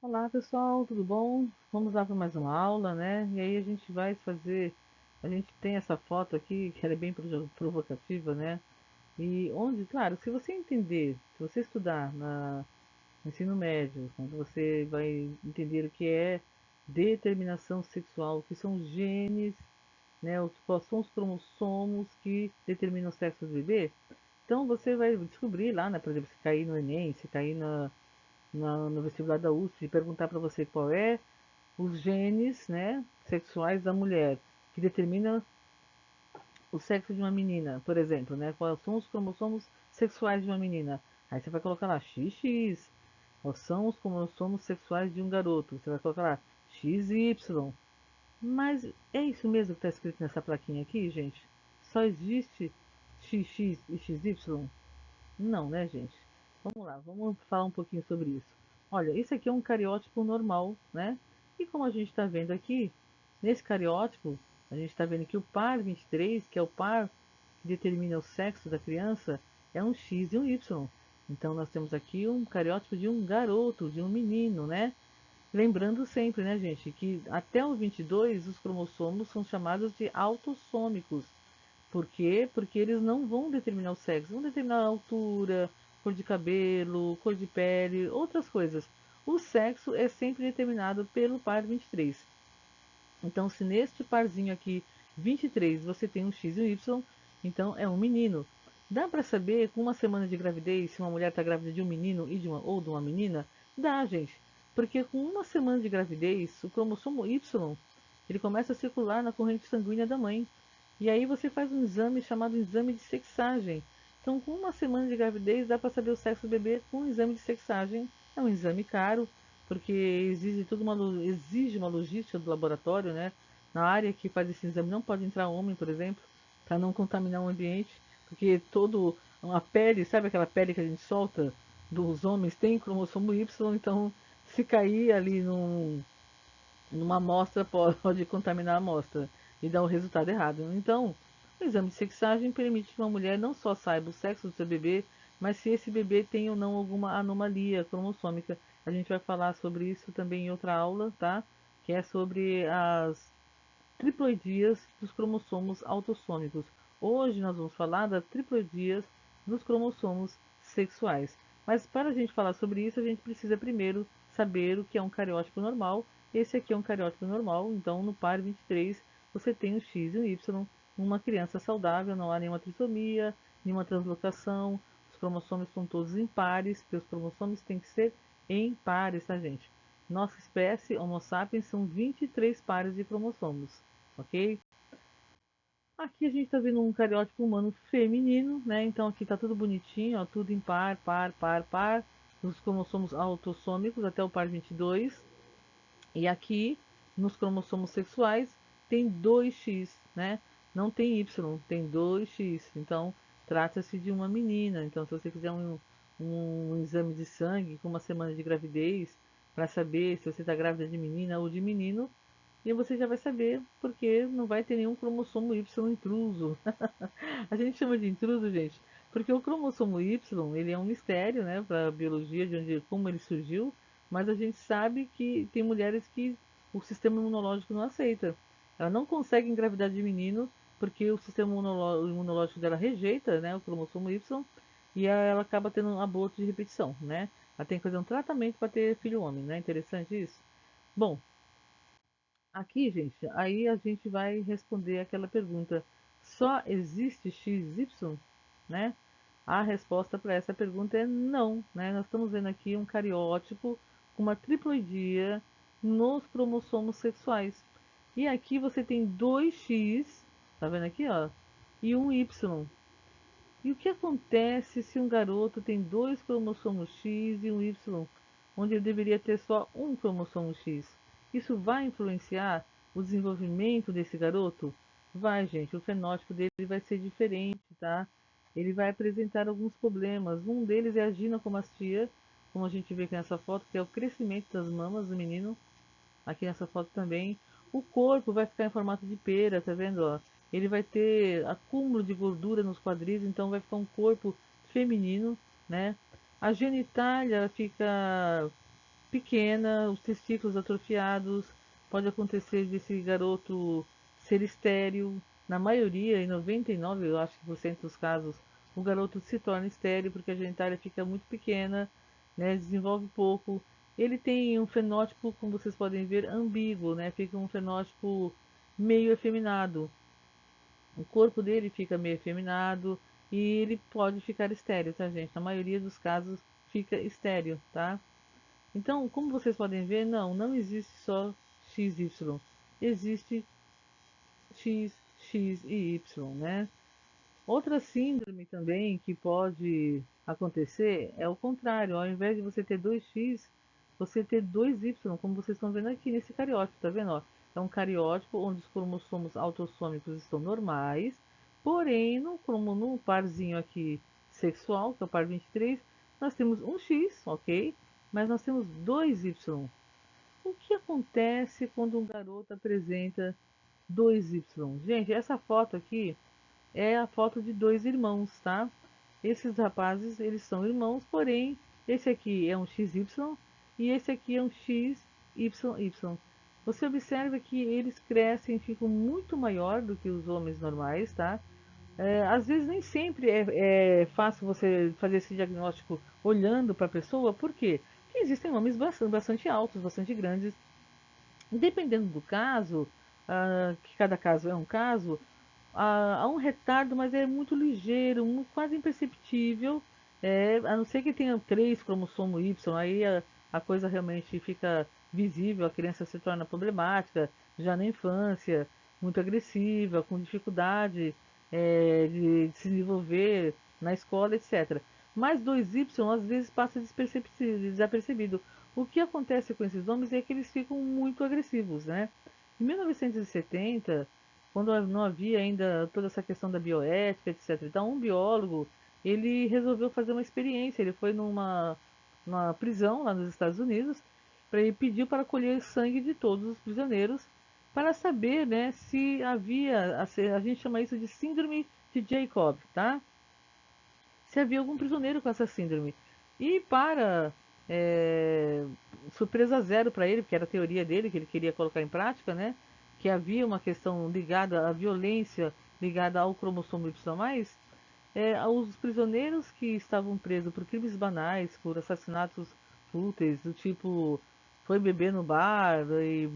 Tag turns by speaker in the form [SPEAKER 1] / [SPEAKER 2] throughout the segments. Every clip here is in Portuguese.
[SPEAKER 1] Olá pessoal, tudo bom? Vamos lá para mais uma aula, né? E aí a gente vai fazer. A gente tem essa foto aqui que ela é bem provocativa, né? E onde, claro, se você entender, se você estudar no ensino médio, quando você vai entender o que é determinação sexual, o que são os genes, né? Quais são os cromossomos que determinam o sexo do bebê, então você vai descobrir lá, né? Por exemplo, se cair no Enem, se cair no vestibular da USP e perguntar para você qual é os genes, né, sexuais da mulher, que determina o sexo de uma menina, por exemplo, né, quais são os cromossomos sexuais de uma menina. Aí você vai colocar lá XX, quais são os cromossomos sexuais de um garoto. Você vai colocar lá XY. Mas é isso mesmo que está escrito nessa plaquinha aqui, gente? Só existe XX e XY? Não, né, gente? Vamos lá, vamos falar um pouquinho sobre isso. Olha, isso aqui é um cariótipo normal, né? E como a gente está vendo aqui, nesse cariótipo, a gente está vendo que o par 23, que é o par que determina o sexo da criança, é um X e um Y. Então nós temos aqui um cariótipo de um garoto, de um menino, né? Lembrando sempre, né, gente, que até o 22 os cromossomos são chamados de autossômicos. Por quê? Porque eles não vão determinar o sexo, vão determinar a altura, cor de cabelo, cor de pele, outras coisas. O sexo é sempre determinado pelo par 23. Então, se neste parzinho aqui, 23, você tem um X e um Y, então é um menino. Dá para saber com uma semana de gravidez se uma mulher está grávida de um menino ou de uma menina? Dá, gente. Porque com uma semana de gravidez, o cromossomo Y, ele começa a circular na corrente sanguínea da mãe. E aí você faz um exame chamado exame de sexagem. Então, com uma semana de gravidez, dá para saber o sexo do bebê com um exame de sexagem. É um exame caro, porque exige uma logística do laboratório, né? Na área que faz esse exame não pode entrar homem, por exemplo, para não contaminar o ambiente, porque todo a pele, sabe aquela pele que a gente solta dos homens tem cromossomo Y, então se cair ali numa amostra pode contaminar a amostra e dar o resultado errado. Então, o exame de sexagem permite que uma mulher não só saiba o sexo do seu bebê, mas se esse bebê tem ou não alguma anomalia cromossômica. A gente vai falar sobre isso também em outra aula, tá? Que é sobre as triploidias dos cromossomos autossômicos. Hoje nós vamos falar das triploidias dos cromossomos sexuais. Mas para a gente falar sobre isso, a gente precisa primeiro saber o que é um cariótipo normal. Esse aqui é um cariótipo normal, então no par 23 você tem o X e o Y. Uma criança saudável, não há nenhuma trissomia, nenhuma translocação. Os cromossomos estão todos em pares, porque os cromossomos têm que ser em pares, tá, gente? Nossa espécie, Homo sapiens, são 23 pares de cromossomos, ok? Aqui a gente está vendo um cariótipo humano feminino, né? Então aqui está tudo bonitinho, ó, tudo em par, par, par, par. Os cromossomos autossômicos até o par 22. E aqui, nos cromossomos sexuais, tem 2x, né? Não tem Y, tem 2x. Então, trata-se de uma menina. Então, se você fizer um exame de sangue com uma semana de gravidez, para saber se você está grávida de menina ou de menino, e você já vai saber, porque não vai ter nenhum cromossomo Y intruso. A gente chama de intruso, gente, porque o cromossomo Y, ele é um mistério, né, para a biologia, como ele surgiu, mas a gente sabe que tem mulheres que o sistema imunológico não aceita. Ela não consegue engravidar de menino porque o sistema imunológico dela rejeita, né, o cromossomo Y e ela acaba tendo um aborto de repetição, né? Ela tem que fazer um tratamento para ter filho homem, né? Interessante isso? Bom, aqui, gente, aí a gente vai responder aquela pergunta: só existe XY, né? A resposta para essa pergunta é não, né? Nós estamos vendo aqui um cariótipo com uma triploidia nos cromossomos sexuais. E aqui você tem dois X, tá vendo aqui, ó, e um Y. E o que acontece se um garoto tem dois cromossomos X e um Y, onde ele deveria ter só um cromossomo X? Isso vai influenciar o desenvolvimento desse garoto? Vai, gente, o fenótipo dele vai ser diferente, tá? Ele vai apresentar alguns problemas. Um deles é a ginecomastia, como a gente vê aqui nessa foto, que é o crescimento das mamas do menino. Aqui nessa foto também. O corpo vai ficar em formato de pera, tá vendo? Ó? Ele vai ter acúmulo de gordura nos quadris, então vai ficar um corpo feminino, né? A genitália fica pequena, os testículos atrofiados, pode acontecer desse garoto ser estéril. Na maioria, em 99, eu acho que por cento dos casos, o garoto se torna estéril porque a genitália fica muito pequena, né, desenvolve pouco. Ele tem um fenótipo, como vocês podem ver, ambíguo, né, fica um fenótipo meio efeminado. O corpo dele fica meio efeminado e ele pode ficar estéril, tá, gente? Na maioria dos casos fica estéril, tá? Então, como vocês podem ver, não existe só XY. Existe X, X e Y, né? Outra síndrome também que pode acontecer é o contrário. Ao invés de você ter 2x, você ter 2y, como vocês estão vendo aqui nesse cariótipo, tá vendo? Ó? É um cariótipo onde os cromossomos autossômicos estão normais, porém, como no parzinho aqui sexual, que é o par 23, nós temos um x, ok? Mas nós temos 2y. O que acontece quando um garoto apresenta 2y? Gente, essa foto aqui é a foto de dois irmãos, tá? Esses rapazes, eles são irmãos, porém, esse aqui é um XY e esse aqui é um XYY. Você observa que eles crescem e ficam muito maior do que os homens normais, tá? Às vezes nem sempre é fácil você fazer esse diagnóstico olhando para a pessoa, por quê? Porque existem homens bastante altos, bastante grandes. Dependendo do caso, que cada caso é um caso, há um retardo, mas é muito ligeiro, quase imperceptível, a não ser que tenha 3 cromossomos Y, aí a coisa realmente fica visível, a criança se torna problemática, já na infância, muito agressiva, com dificuldade de se desenvolver na escola, etc. Mas 2Y às vezes passa desapercebido. O que acontece com esses homens é que eles ficam muito agressivos, né? Em 1970, quando não havia ainda toda essa questão da bioética, etc. Então, um biólogo, ele resolveu fazer uma experiência. Ele foi numa prisão lá nos Estados Unidos, e pediu para colher sangue de todos os prisioneiros para saber, né, se havia, a gente chama isso de síndrome de Jacob, tá? Se havia algum prisioneiro com essa síndrome. E para é, surpresa zero para ele, porque era a teoria dele que ele queria colocar em prática, né? Que havia uma questão ligada à violência, ligada ao cromossomo Y+, os prisioneiros que estavam presos por crimes banais, por assassinatos fúteis, do tipo foi beber no bar e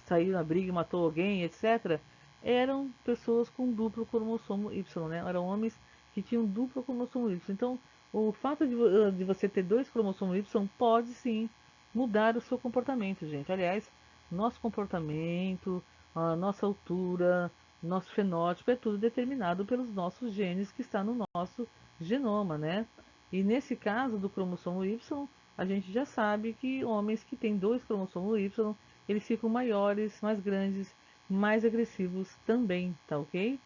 [SPEAKER 1] saiu na briga e matou alguém, etc., eram pessoas com duplo cromossomo Y, né? Eram homens que tinham duplo cromossomo Y. Então, o fato de você ter 2 cromossomos Y pode sim mudar o seu comportamento, gente. Aliás, nosso comportamento, a nossa altura, nosso fenótipo é tudo determinado pelos nossos genes que está no nosso genoma, né? E nesse caso do cromossomo Y, a gente já sabe que homens que têm 2 cromossomos Y, eles ficam maiores, mais grandes, mais agressivos também, tá ok?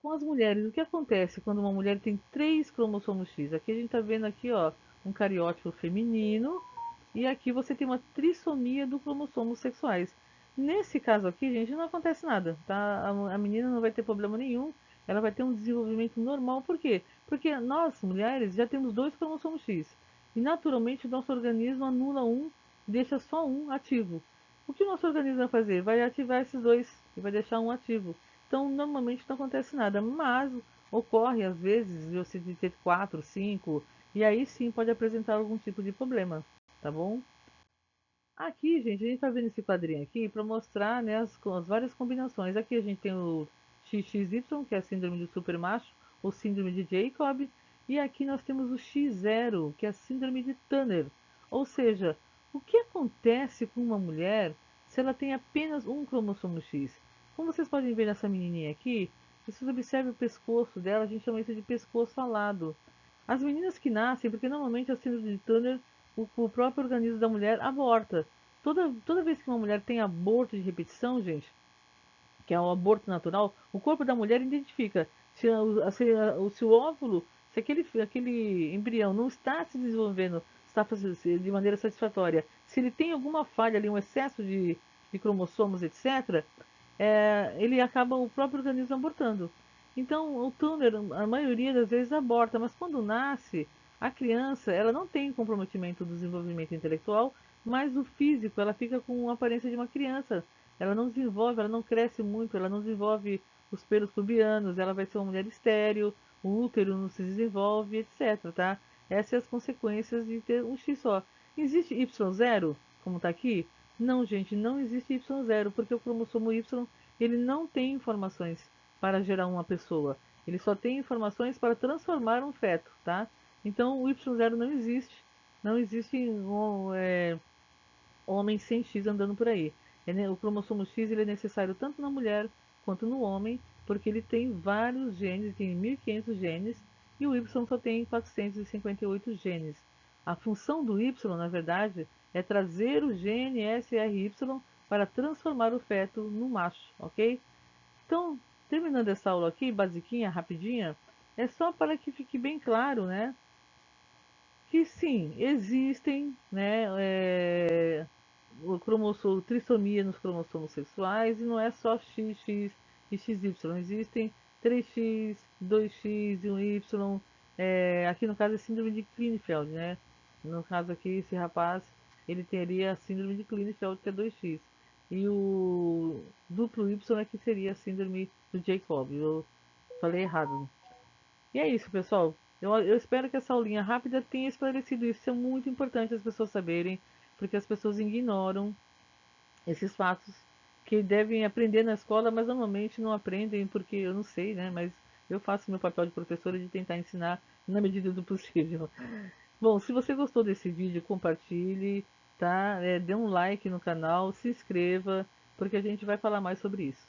[SPEAKER 1] Com as mulheres, o que acontece quando uma mulher tem 3 cromossomos X? Aqui a gente está vendo aqui, ó, um cariótipo feminino e aqui você tem uma trissomia dos cromossomos sexuais. Nesse caso aqui, gente, não acontece nada, tá? A menina não vai ter problema nenhum, ela vai ter um desenvolvimento normal. Por quê? Porque nós, mulheres, já temos 2 cromossomos X e naturalmente o nosso organismo anula um, deixa só um ativo. O que o nosso organismo vai fazer? Vai ativar esses dois e vai deixar um ativo. Então, normalmente não acontece nada, mas ocorre às vezes de você ter 4, 5, e aí sim pode apresentar algum tipo de problema, tá bom? Aqui, gente, a gente tá vendo esse quadrinho aqui para mostrar, né, as várias combinações. Aqui a gente tem o XXY, que é a síndrome do supermacho, ou síndrome de Jacob, e aqui nós temos o X0, que é a síndrome de Turner. Ou seja, o que acontece com uma mulher se ela tem apenas um cromossomo X? Como vocês podem ver nessa menininha aqui, vocês observam o pescoço dela, a gente chama isso de pescoço alado. As meninas que nascem, porque normalmente a síndrome de Turner, o próprio organismo da mulher aborta. Toda vez que uma mulher tem aborto de repetição, gente, que é o aborto natural, o corpo da mulher identifica se o óvulo, se aquele embrião não está se desenvolvendo, está fazendo de maneira satisfatória, se ele tem alguma falha ali, um excesso de cromossomos, etc., ele acaba o próprio organismo abortando. Então, o Turner, a maioria das vezes aborta, mas quando nasce, A criança, ela não tem comprometimento do desenvolvimento intelectual, mas o físico, ela fica com a aparência de uma criança. Ela não desenvolve, ela não cresce muito, ela não desenvolve os pelos pubianos, ela vai ser uma mulher estéril, o útero não se desenvolve, etc, tá? Essas são as consequências de ter um X só. Existe Y0, como está aqui? Não, gente, não existe Y0, porque o cromossomo Y, ele não tem informações para gerar uma pessoa. Ele só tem informações para transformar um feto, tá? Então o Y0 não existe. Não existe homem sem X andando por aí. O cromossomo X ele é necessário tanto na mulher quanto no homem, porque ele tem vários genes, tem 1.500 genes, e o Y só tem 458 genes. A função do Y, na verdade, é trazer o gene SRY para transformar o feto no macho, ok? Então, terminando essa aula aqui, basiquinha, rapidinha, é só para que fique bem claro, né? Que sim, existem, né, o cromossomo, trissomia nos cromossomos sexuais e não é só XX e XY. Existem 3X, 2X e um Y. Aqui no caso é síndrome de Klinefeld, né? No caso aqui, esse rapaz, ele teria a síndrome de Klinefeld, que é 2X. E o duplo Y é que seria a síndrome do Jacob. Eu falei errado. E é isso, pessoal. Eu espero que essa aulinha rápida tenha esclarecido isso. Isso é muito importante as pessoas saberem, porque as pessoas ignoram esses fatos que devem aprender na escola, mas normalmente não aprendem porque eu não sei, né? Mas eu faço meu papel de professora de tentar ensinar na medida do possível. Bom, se você gostou desse vídeo, compartilhe, tá? Dê um like no canal, se inscreva, porque a gente vai falar mais sobre isso.